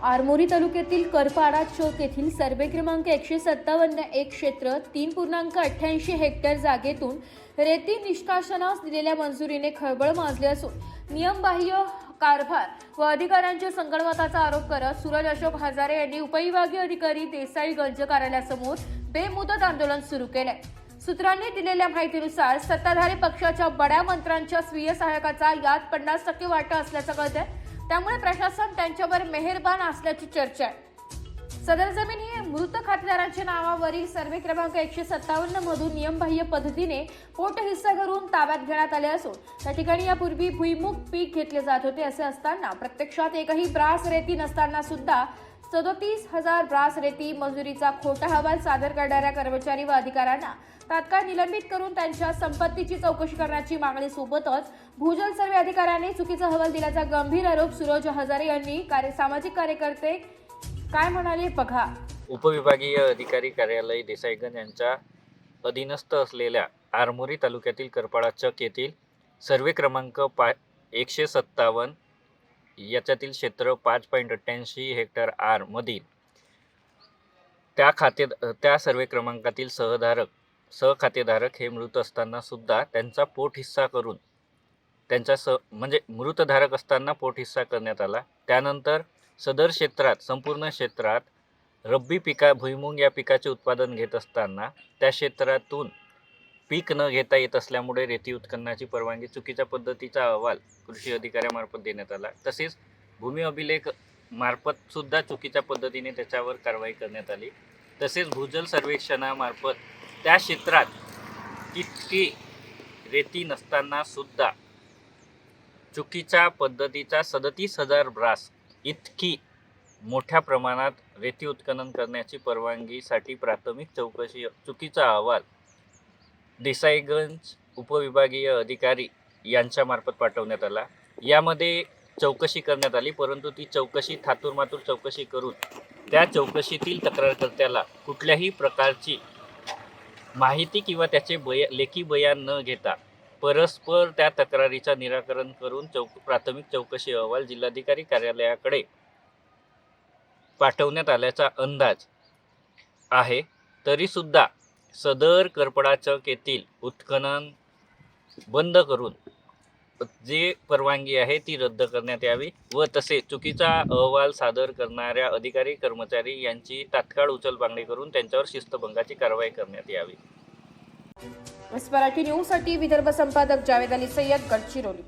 आरमोरी तालुक्यातील करपाडा चौक येथील सर्वे क्रमांक 157 एक क्षेत्र 3.88 हेक्टर जागेतून रेती निष्काशनास दिलेल्या मंजुरीने खळबळ माजली असून नियमबाह्य कारभार व अधिकाऱ्यांच्या संगणमताचा आरोप करत सूरज अशोक हजारे यांनी उपविभागीय अधिकारी देसाईगंज कार्यालयासमोर बेमुदत आंदोलन सुरू केले। सूत्रांनी दिलेल्या माहितीनुसार सत्ताधारी पक्षाच्या बड्या मंत्र्यांच्या स्वीय सहायकाचा यात 50% वाटा असल्याचं कळतंय। त्यामुळे प्रशासन त्यांच्यावर मेहरबान असल्याची चर्चा आहे। सदर जमीन ही मृत खातेदारांच्या नावावरील सर्वे क्रमांक 157 मधून नियमबाह्य पद्धतीने पोट हिस्सा करून ताब्यात घेण्यात आले असून त्या ठिकाणी यापूर्वी भुईमुग पीक घेतले जात होते। असे असताना प्रत्यक्षात एकही ब्रास रेती नसताना सुद्धा 37,000 ब्रास रेती मंजुरीचा खोटा अहवाल सादर करणाऱ्या कर्मचारी व अधिकाऱ्यांना तात्काळ निलंबित करून त्यांच्या संपत्तीची चौकशी करण्याची मागणी सोबतच भूजल सर्वे अधिकाऱ्यांनी चुकीचा अहवाल दिल्याचा गंभीर आरोप सूरज हजारे यांनी सामाजिक कार्यकर्ते काय म्हणाले बघा। उपविभागीय अधिकारी कार्यालय देसाईगंज यांच्या अधीनस्थ असलेल्या आरमोरी तालुक्यातील करपाडा चक येथील सर्वे क्रमांक 157 याच्यातील क्षेत्र 5.88 हेक्टर आर मधील त्या सर्वे क्रमांकातील सहखातेधारक हे मृत असताना सुद्धा त्यांचा पोट हिस्सा करून म्हणजे मृतधारक असताना पोट हिस्सा करण्यात आला। त्यानंतर सदर क्षेत्रात संपूर्ण क्षेत्रात रब्बी भुईमुग या पिकाचे उत्पादन घेत असताना त्या क्षेत्रातून पीक न घेता येत असल्यामुळे रेती उत्खननाची परवानगी चुकीच्या पद्धतीचा अहवाल कृषी अधिकाऱ्यामार्फत देण्यात आला। तसेच भूमी अभिलेख मार्फत सुद्धा चुकीच्या पद्धतीने त्याच्यावर कारवाई करण्यात आली। तसेच भूजल सर्वेक्षणामार्फत त्या क्षेत्रात तितकी रेती नसताना सुद्धा चुकीच्या पद्धतीचा 37,000 ब्रास इतकी मोठ्या प्रमाणात रेती उत्खनन करण्याची परवानगीसाठी प्राथमिक चौकशी चुकीचा अहवाल देसाईगंज उपविभागीय अधिकारी यांच्या मार्फत पाठवण्यात आला। यामध्ये चौकशी करण्यात आली, परंतु ती चौकशी थातूरमातूर चौकशी करून त्या चौकशीतील तक्रारकर्त्याला कुठल्याही प्रकारची माहिती किंवा त्याचे लेखी बयान न घेता परस्पर त्या तक्रारीचा निराकरण करून प्राथमिक चौकशी अहवाल जिल्हाधिकारी कार्यालयाकडे पाठवण्यात आल्याचा अंदाज आहे। तरी सुद्धा सदर करपाडा चक येथील उत्खनन बंद करून जे परवानगी आहे ती रद्द करण्यात यावी व तसे चुकीचा अहवाल सादर करणाऱ्या अधिकारी कर्मचारी यांची तात्काळ उचलबांगडी करून त्यांच्यावर शिस्तभंगाची कारवाई करण्यात यावी। मराठी न्यूज साठी विदर्भ संपादक जावेद अली सय्यद, गडचिरोली।